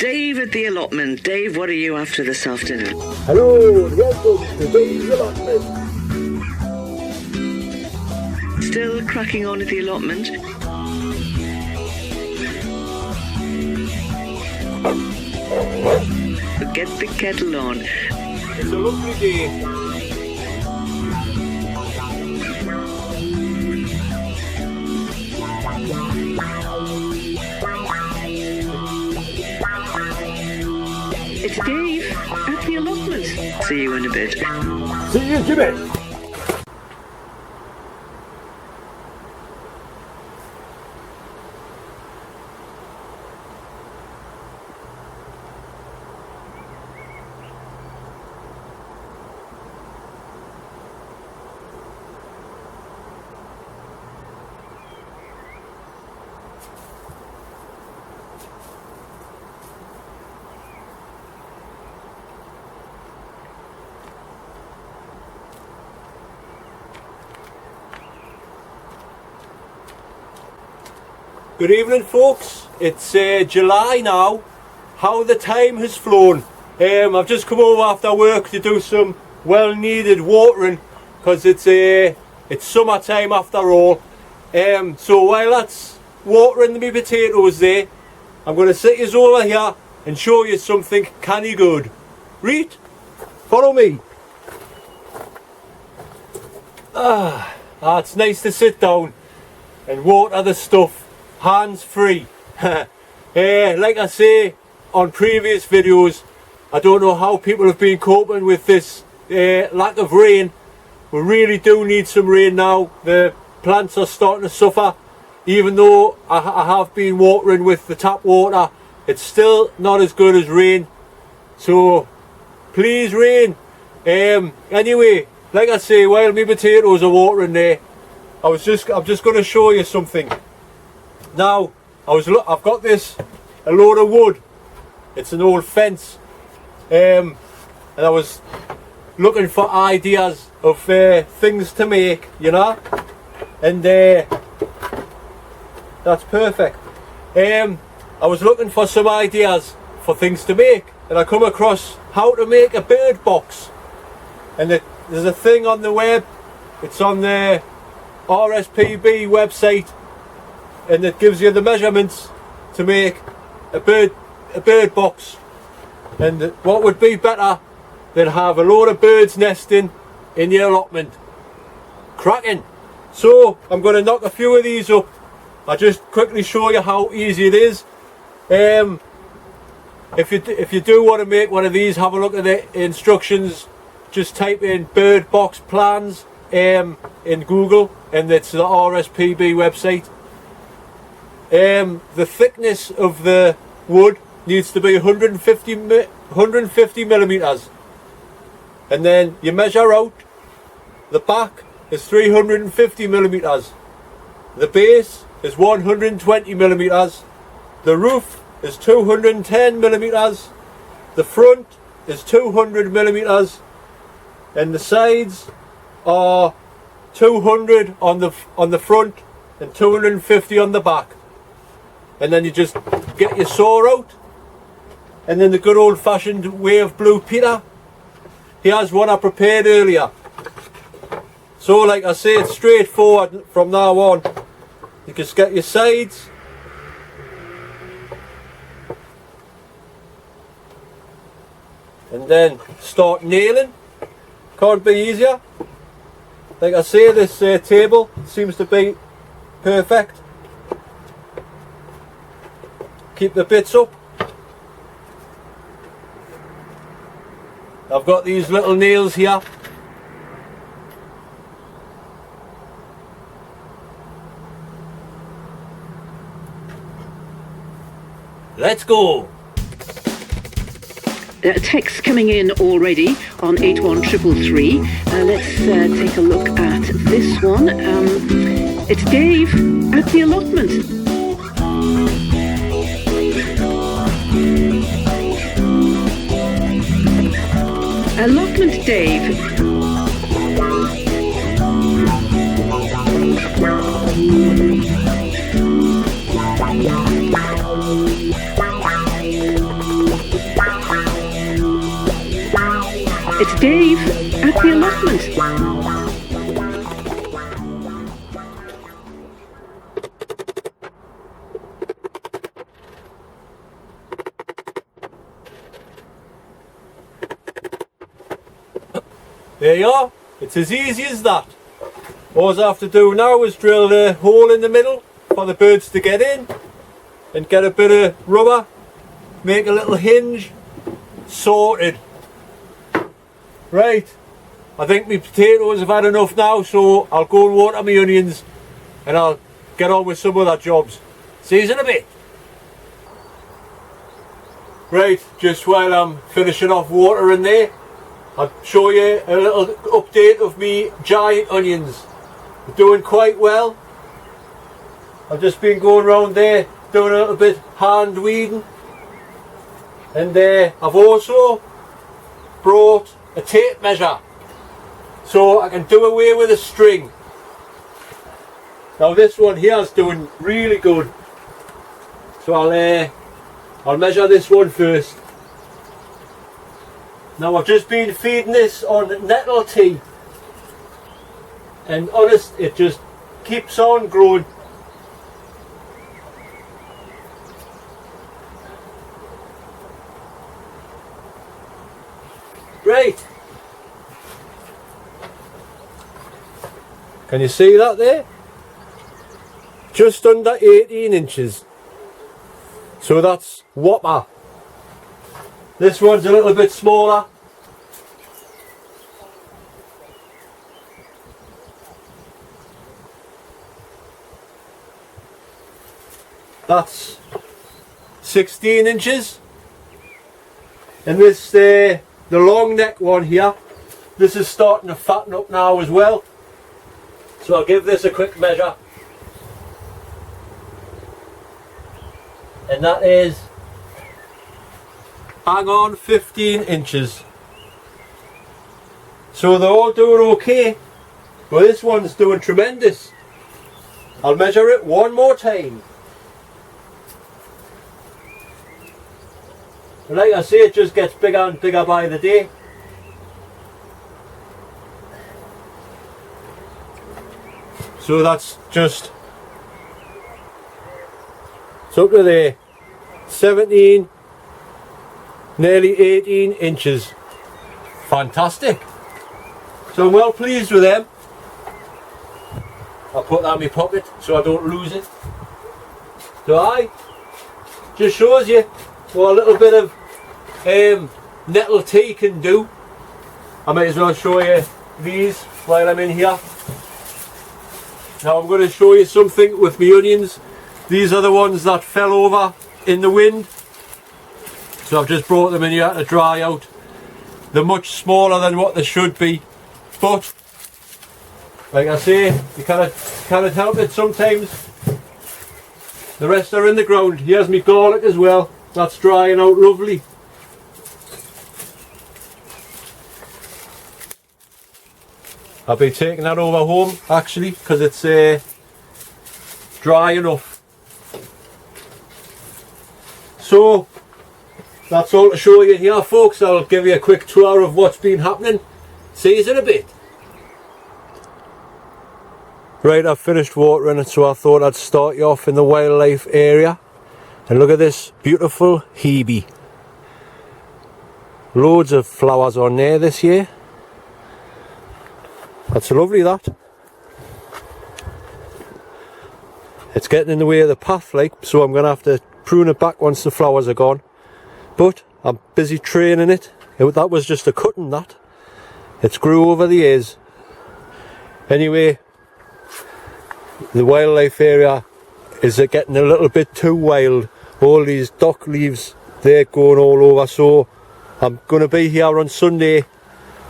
Dave at the allotment. Dave, what are you after this afternoon? Hello, and welcome to Dave's allotment. Still cracking on at the allotment? Get the kettle on. It's a lovely day. It's Dave at the allotment. See you in a bit. See you in a bit. Good evening, folks. It's July now. How the time has flown. I've just come over after work to do some well-needed watering because it's summertime after all. So while that's watering my potatoes there, I'm going to sit you over here and show you something canny good. Read, follow me. It's nice to sit down and water the stuff hands free. Like I say on previous videos, I don't know how people have been coping with this lack of rain. We really do need some rain now. The plants are starting to suffer. Even though I have been watering with the tap water, it's still not as good as rain. So please, rain. Anyway, like I say, while my potatoes are watering there, I'm just going to show you something. Now, I've got a load of wood. It's an old fence, and I was looking for ideas of things to make, you know, and that's perfect. I was looking for some ideas for things to make, and I come across how to make a bird box. And there's a thing on the web. It's on the RSPB website. And it gives you the measurements to make a bird box. And what would be better than have a load of birds nesting in your allotment? Cracking! So I'm going to knock a few of these up. I'll just quickly show you how easy it is. If you do want to make one of these, have a look at the instructions. Just type in bird box plans in Google, and it's the RSPB website. The thickness of the wood needs to be 150 millimeters, and then you measure out. The back is 350 millimeters, the base is 120 millimeters, the roof is 210 millimeters, the front is 200 millimeters, and the sides are 200 on the front and 250 on the back. And then you just get your saw out, and then the good old-fashioned way of Blue Peter. Here's one I prepared earlier. So like I say, it's straightforward from now on. You just get your sides, and then start nailing. Can't be easier. Like I say, this table seems to be perfect. Keep the bits up. I've got these little nails here. Let's go. Text coming in already on 81333. Let's take a look at this one. It's Dave at the allotment. Allotment Dave. It's Dave at the allotment. There you are, it's as easy as that. All I have to do now is drill a hole in the middle for the birds to get in and get a bit of rubber, make a little hinge, sorted. Right, I think my potatoes have had enough now, so I'll go and water my onions and I'll get on with some other jobs. See you in a bit. Right, just while I'm finishing off watering there, I'll show you a little update of me giant onions. They're doing quite well. I've just been going around there doing a little bit hand weeding, and I've also brought a tape measure so I can do away with a string. Now this one here is doing really good, so I'll measure this one first. Now I've just been feeding this on nettle tea, and honest, it just keeps on growing. Right, can you see that there? Just under 18 inches. So that's whopper. This one's a little bit smaller. That's 16 inches. And this the long neck one here, this is starting to fatten up now as well. So I'll give this a quick measure. And that is, hang on, 15 inches. So they're all doing okay, but this one's doing tremendous. I'll measure it one more time. And like I say, it just gets bigger and bigger by the day. So that's just, it's up to there, 17, nearly 18 inches. Fantastic. So I'm well pleased with them. I'll put that in my pocket so I don't lose it. So just shows you what a little bit of nettle tea can do. I might as well show you these while I'm in here. Now I'm going to show you something with my onions. These are the ones that fell over in the wind, so I've just brought them in here to dry out. They're much smaller than what they should be, but like I say, you cannot help it sometimes. The rest are in the ground. Here's my garlic as well, that's drying out lovely. I'll be taking that over home actually, because it's dry enough. So that's all to show you here, folks. I'll give you a quick tour of what's been happening. See you in a bit. Right, I've finished watering it, so I thought I'd start you off in the wildlife area. And look at this beautiful hebe. Loads of flowers on there this year. That's lovely, that. It's getting in the way of the path, like, so I'm going to have to prune it back once the flowers are gone. But I'm busy training it. That was just a cutting, that. It's grew over the years. Anyway, the wildlife area is getting a little bit too wild. All these dock leaves, they're going all over, so I'm going to be here on Sunday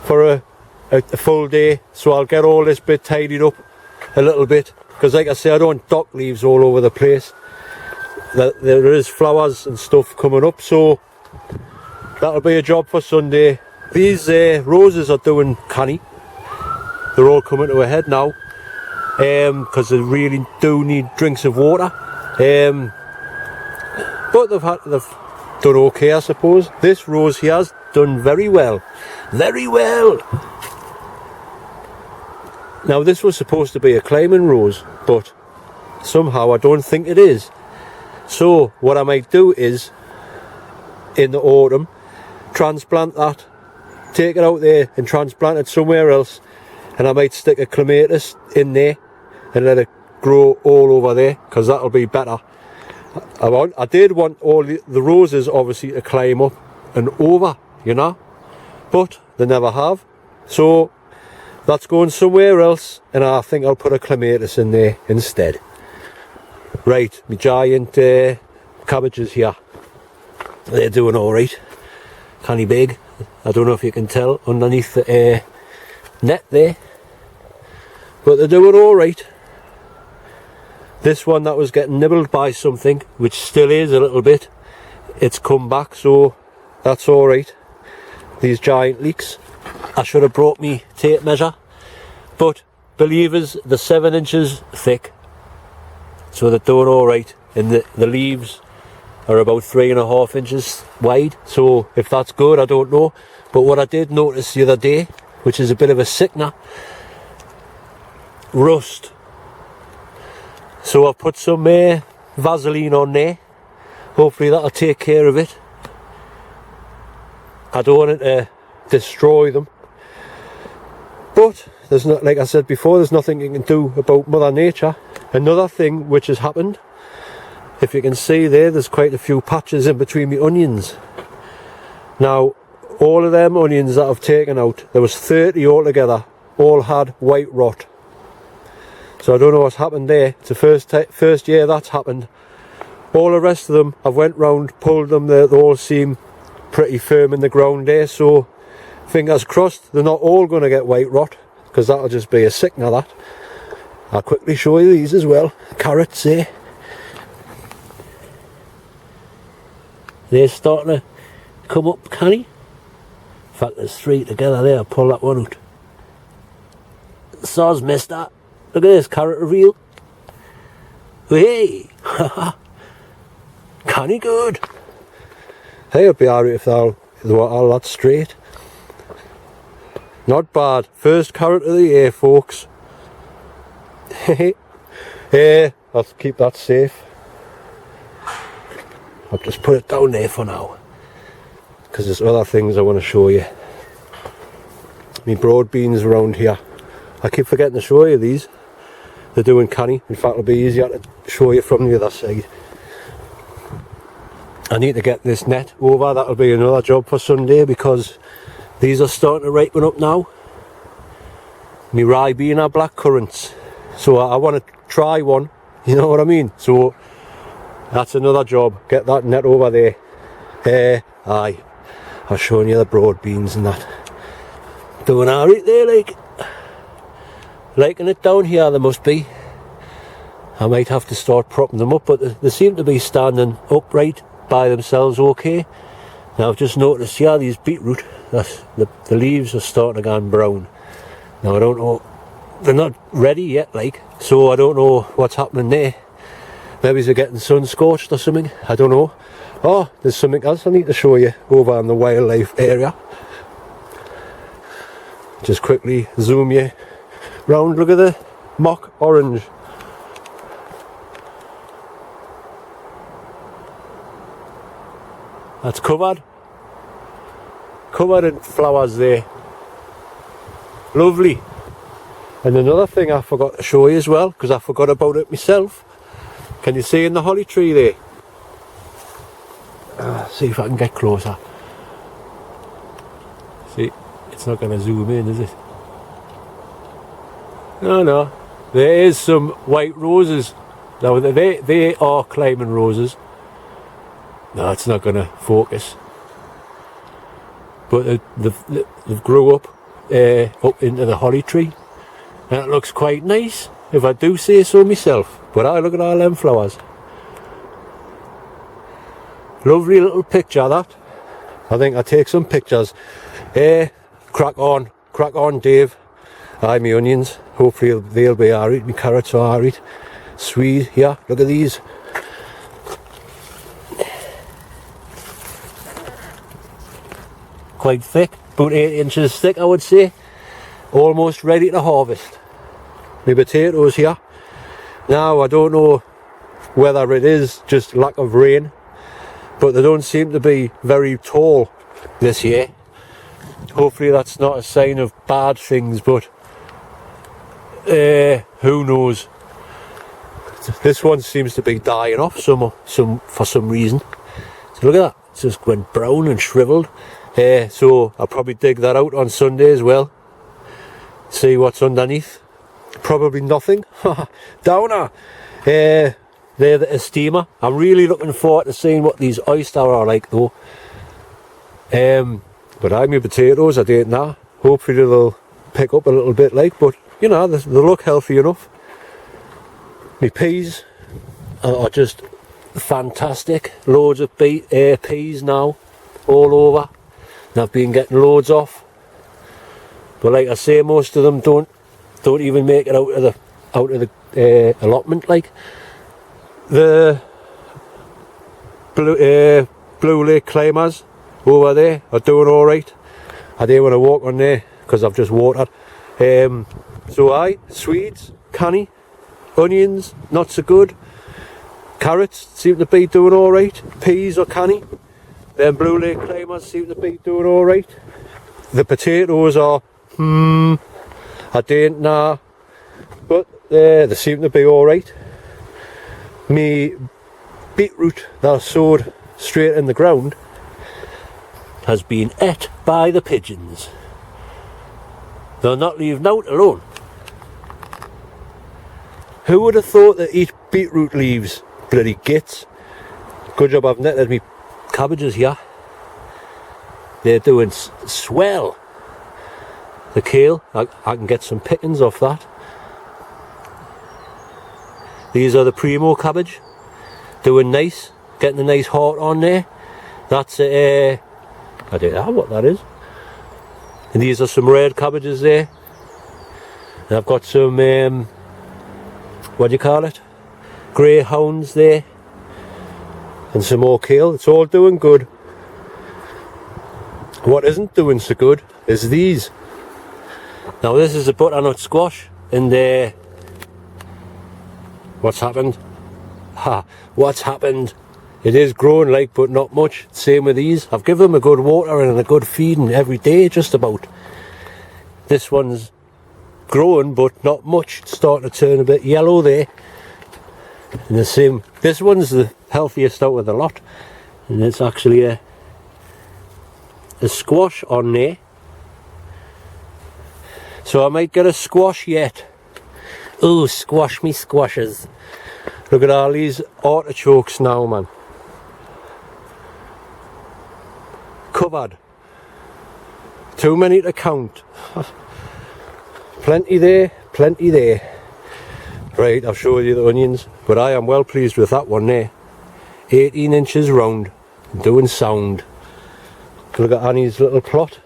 for a full day, so I'll get all this bit tidied up a little bit, because like I say, I don't want dock leaves all over the place. There is flowers and stuff coming up, so that'll be a job for Sunday. These roses are doing canny. They're all coming to a head now, because they really do need drinks of water. But they've done okay, I suppose. This rose here has done very well. Very well. Now this was supposed to be a climbing rose, but somehow I don't think it is. So what I might do is, in the autumn, transplant that, take it out there and transplant it somewhere else, and I might stick a clematis in there and let it grow all over there, because that'll be better. I did want all the roses obviously to climb up and over, you know, but they never have. So that's going somewhere else, and I think I'll put a clematis in there instead. Right, my giant cabbages here, they're doing alright. Canny big. I don't know if you can tell underneath the net there, but they're doing alright. This one that was getting nibbled by something, which still is a little bit, it's come back, so that's alright. These giant leeks, I should have brought me tape measure, but believers, they're 7 inches thick, so they're doing alright, and the leaves are about 3.5 inches wide, so if that's good, I don't know. But what I did notice the other day, which is a bit of a sickener, rust. So I've put some Vaseline on there, hopefully that'll take care of it. I don't want it to destroy them, but there's not, like I said before, there's nothing you can do about Mother Nature. Another thing which has happened, if you can see there's quite a few patches in between the onions. Now all of them onions that I've taken out, there was 30 altogether, all had white rot. So I don't know what's happened there. It's the first year that's happened. All the rest of them, I've went round, pulled them, they all seem pretty firm in the ground there, so fingers crossed they're not all going to get white rot, because that'll just be a sickener, that. I'll quickly show you these as well. Carrots there. They're starting to come up canny. In fact, there's 3 together there. I'll pull that one out. Soz missed that. Look at this carrot reveal. Hey! Canny good. Hey, it'll be alright if they're all that straight. Not bad. First carrot of the year, folks. Hey, I'll keep that safe. I'll just put it down there for now, because there's other things I want to show you. Me broad beans around here. I keep forgetting to show you these. They're doing canny. In fact, it'll be easier to show you from the other side. I need to get this net over. That'll be another job for Sunday, because these are starting to ripen up now. Me ribena black currants. So I want to try one, you know what I mean? So that's another job. Get that net over there. Aye, I was showing you the broad beans and that. Doing alright there, like. Liking it down here, they must be. I might have to start propping them up, but they seem to be standing upright by themselves okay. Now I've just noticed here, these beetroot, the leaves are starting to go brown. Now I don't know, they're not ready yet, like, so I don't know what's happening there. Maybe they're getting sun scorched or something, I don't know. Oh, there's something else I need to show you over in the wildlife area. Just quickly zoom you round. Look at the mock orange. That's covered in flowers there. Lovely. And another thing I forgot to show you as well, because I forgot about it myself. Can you see in the holly tree there? See if I can get closer. See, it's not going to zoom in, is it? No. There is some white roses. Now they are climbing roses. No, it's not going to focus. But they've grew up into the holly tree. And it looks quite nice, if I do say so myself. But look at all them flowers. Lovely little picture, that. I think I'll take some pictures. Crack on, Dave. Aye, me onions. Hopefully they'll be alright. My carrots are alright. Sweet, here, look at these. quite thick, about 8 inches thick I would say. Almost ready to harvest. My potatoes here. Now I don't know whether it is just lack of rain, but they don't seem to be very tall this year. Hopefully that's not a sign of bad things, but who knows. This one seems to be dying off for some reason. So look at that, it just went brown and shriveled. So I'll probably dig that out on Sunday as well. See what's underneath. Probably nothing. Downer. They're the steamer. I'm really looking forward to seeing what these oyster are like though. But I my potatoes, I don't know. Hopefully they'll pick up a little bit like, but you know, they look healthy enough. My peas are just fantastic. Loads of peas now, all over. And I've been getting loads off. But like I say, most of them don't even make it out of the allotment. Like the blue lake climbers over there are doing all right. I don't want to walk on there because I've just watered. So Swedes, canny, onions, not so good. Carrots seem to be doing all right. Peas are canny. Then blue lake climbers seem to be doing all right. The potatoes are I don't know, but they seem to be all right. Me beetroot that I sowed straight in the ground has been ate by the pigeons. They're not leaving out alone. Who would have thought that eat beetroot leaves? Bloody gits. Good job I've netted me cabbages here. They're doing swell. The kale, I can get some pickings off that. These are the primo cabbage. Doing nice. Getting a nice heart on there. That's I don't know what that is. And these are some red cabbages there. And I've got some what do you call it? Greyhounds there. And some more kale. It's all doing good. What isn't doing so good is these. Now this is a butternut squash, and what's happened? What's happened? It is growing like, but not much. Same with these. I've given them a good water and a good feeding every day, just about. This one's growing, but not much. It's starting to turn a bit yellow there. And the same. This one's the healthiest out of the lot, and it's actually a squash on there. So I might get a squash yet. Oh, squash me squashes. Look at all these artichokes now, man. Covered. Too many to count. Plenty there, plenty there. Right, I've showed you the onions, but I am well pleased with that one there. 18 inches round, doing sound. Look at Annie's little plot.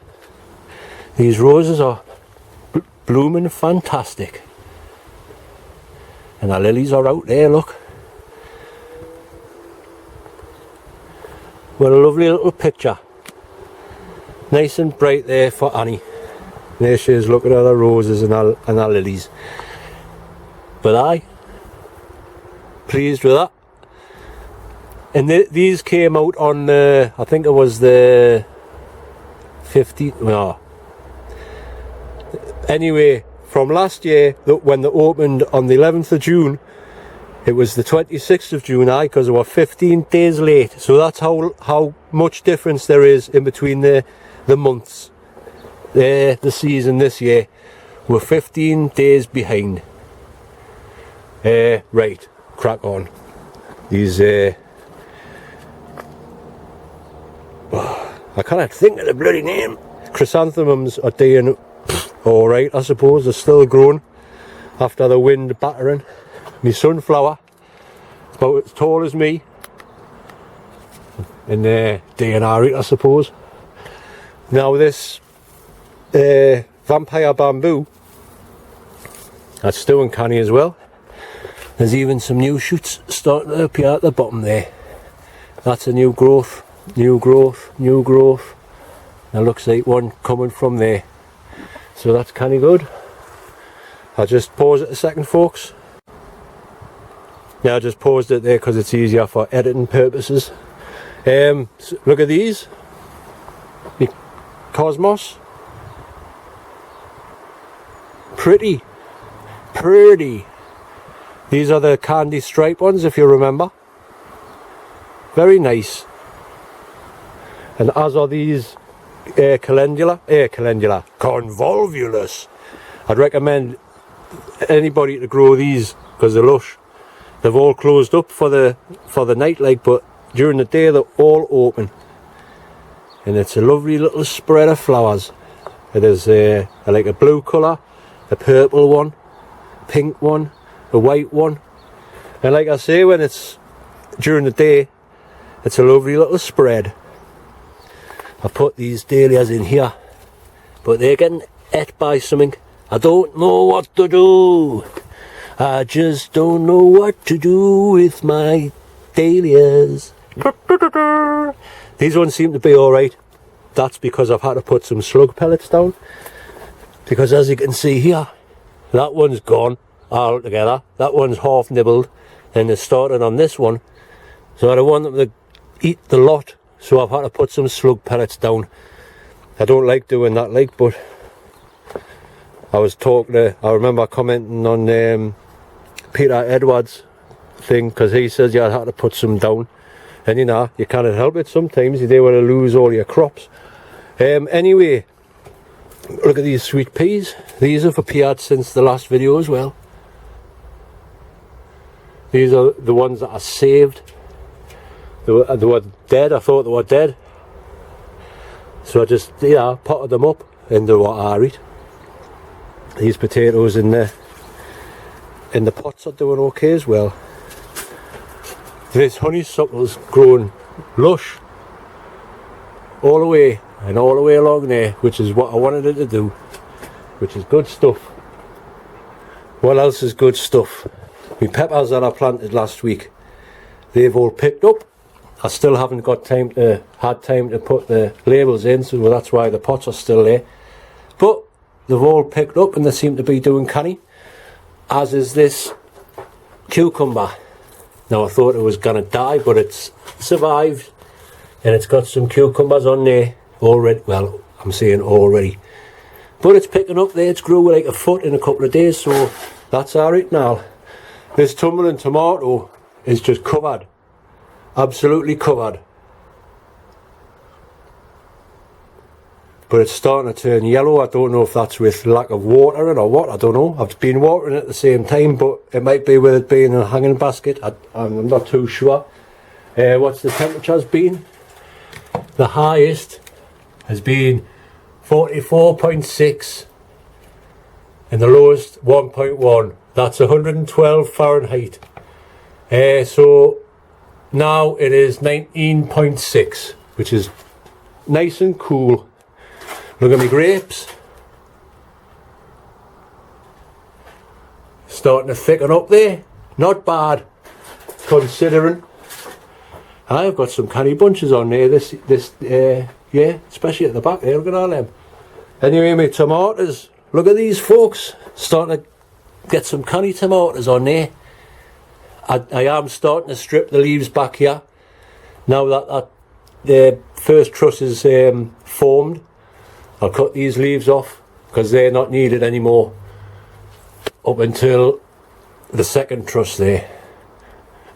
These roses are blooming fantastic. And our lilies are out there, look. What a lovely little picture. Nice and bright there for Annie. There she is looking at her roses and our lilies. But I pleased with that. And these came out on I think it was the 15th. No. Anyway, from last year, when they opened on the 11th of June, it was the 26th of June, because they were 15 days late. So that's how much difference there is in between the months. The season this year, we're 15 days behind. Right, crack on. These I can't think of the bloody name. Chrysanthemums are doing alright, I suppose. They're still growing after the wind battering. My sunflower, about as tall as me, and DNR, I suppose. Now this vampire bamboo, that's doing canny as well. There's even some new shoots starting to appear at the bottom there. That's a new growth, new growth, new growth. There looks like one coming from there. So that's kind of good. I'll just pause it a second, folks. Yeah, I just paused it there because it's easier for editing purposes. So look at these. The Cosmos. Pretty. These are the candy stripe ones, if you remember. Very nice. And as are these convolvulus. I'd recommend anybody to grow these because they're lush. They've all closed up for the night, like, but during the day they're all open. And it's a lovely little spread of flowers. It is like a blue colour, a purple one, pink one, a white one. And like I say, when it's during the day, it's a lovely little spread. I put these dahlias in here, but they're getting ate by something. I don't know what to do. I just don't know what to do with my dahlias. These ones seem to be alright. That's because I've had to put some slug pellets down. Because as you can see here, that one's gone altogether. That one's half nibbled. And they're starting on this one. So I don't want them to eat the lot. So I've had to put some slug pellets down. I don't like doing that, like, but I remember commenting on Peter Edwards' thing, because he says you had to put some down. And you know, you can't help it sometimes. You don't want to lose all your crops. Anyway, look at these sweet peas. These have appeared since the last video as well. These are the ones that I saved. They were dead. I thought they were dead. So I just, potted them up into what I eat. These potatoes in the pots are doing okay as well. This honeysuckle's grown lush all the way and all the way along there, which is what I wanted it to do, which is good stuff. What else is good stuff? My peppers that I planted last week, they've all picked up. I still haven't had time to put the labels in, so that's why the pots are still there. But they've all picked up and they seem to be doing canny, as is this cucumber. Now I thought it was going to die, but it's survived and it's got some cucumbers on there already. Well, I'm saying already, but it's picking up there. It's grew like a foot in a couple of days, so that's alright now. This tumbling tomato is just covered, absolutely covered. But it's starting to turn yellow. I don't know if that's with lack of watering or what. I don't know. I've been watering at the same time, but it might be with it being a hanging basket. I'm not too sure. What's the temperature's been? The highest has been 44.6 and the lowest 1.1. That's 112 Fahrenheit. So now it is 19.6, which is nice and cool. Look at my grapes. Starting to thicken up there. Not bad, considering. I've got some canny bunches on there. Yeah, especially at the back there. Look at all them. Anyway, my tomatoes. Look at these, folks. Starting to get some canny tomatoes on there. I am starting to strip the leaves back here. Now that the first truss is formed, I'll cut these leaves off because they're not needed anymore up until the second truss there,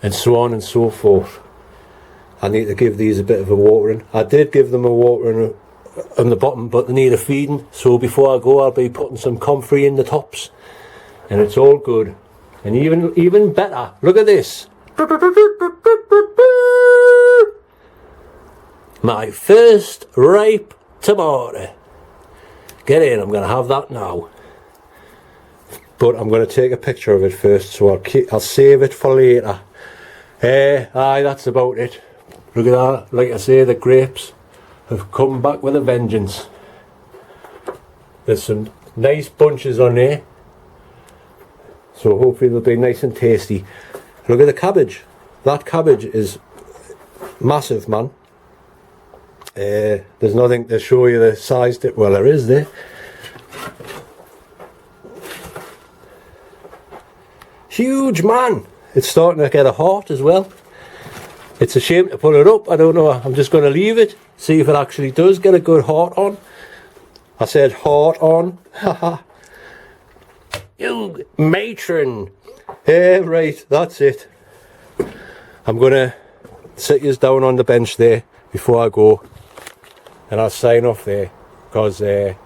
and so on and so forth. I need to give these a bit of a watering. I did give them a watering on the bottom, but they need a feeding, so before I go I'll be putting some comfrey in the tops, and it's all good. And even better, look at this. My first ripe tomato. Get in, I'm going to have that now. But I'm going to take a picture of it first, so I'll save it for later. Aye, that's about it. Look at that. Like I say, the grapes have come back with a vengeance. There's some nice bunches on there, so hopefully they'll be nice and tasty. Look at the cabbage. That cabbage is massive, man. There's nothing to show you the size. Well, there is there. Huge, man. It's starting to get a heart as well. It's a shame to put it up. I don't know. I'm just going to leave it. See if it actually does get a good heart on. I said heart on. Haha. You matron. Right, that's it. I'm going to sit you down on the bench there before I go. And I'll sign off there. Because I've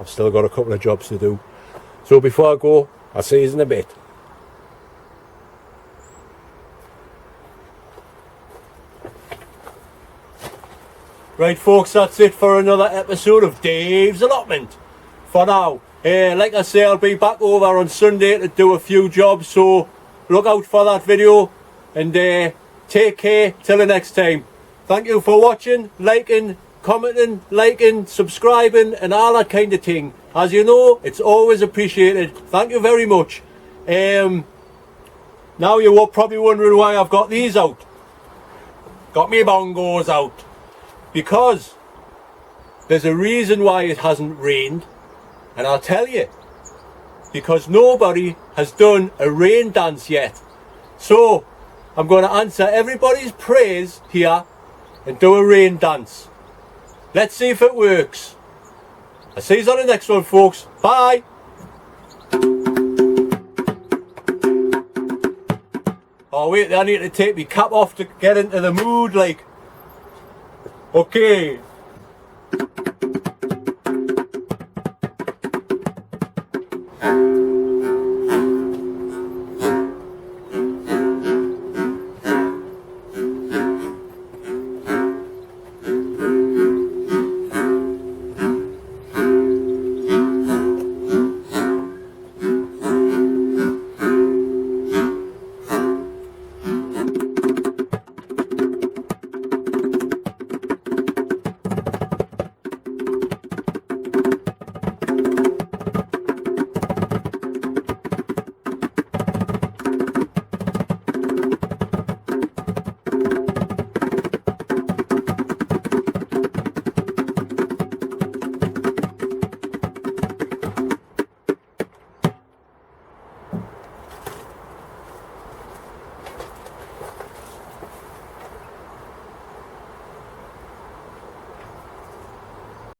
still got a couple of jobs to do. So before I go, I'll see you in a bit. Right folks, that's it for another episode of Dave's Allotment. For now, like I say, I'll be back over on Sunday to do a few jobs, so look out for that video, and take care till the next time. Thank you for watching, liking, commenting, subscribing, and all that kind of thing. As you know, it's always appreciated. Thank you very much. Now you're probably wondering why I've got these out. Got me bongos out. Because there's a reason why it hasn't rained, and I'll tell you. Because nobody has done a rain dance yet. So I'm going to answer everybody's prayers here and do a rain dance. Let's see if it works. I'll see you on the next one, folks. Bye. Oh wait, I need to take my cap off to get into the mood, like. Okay.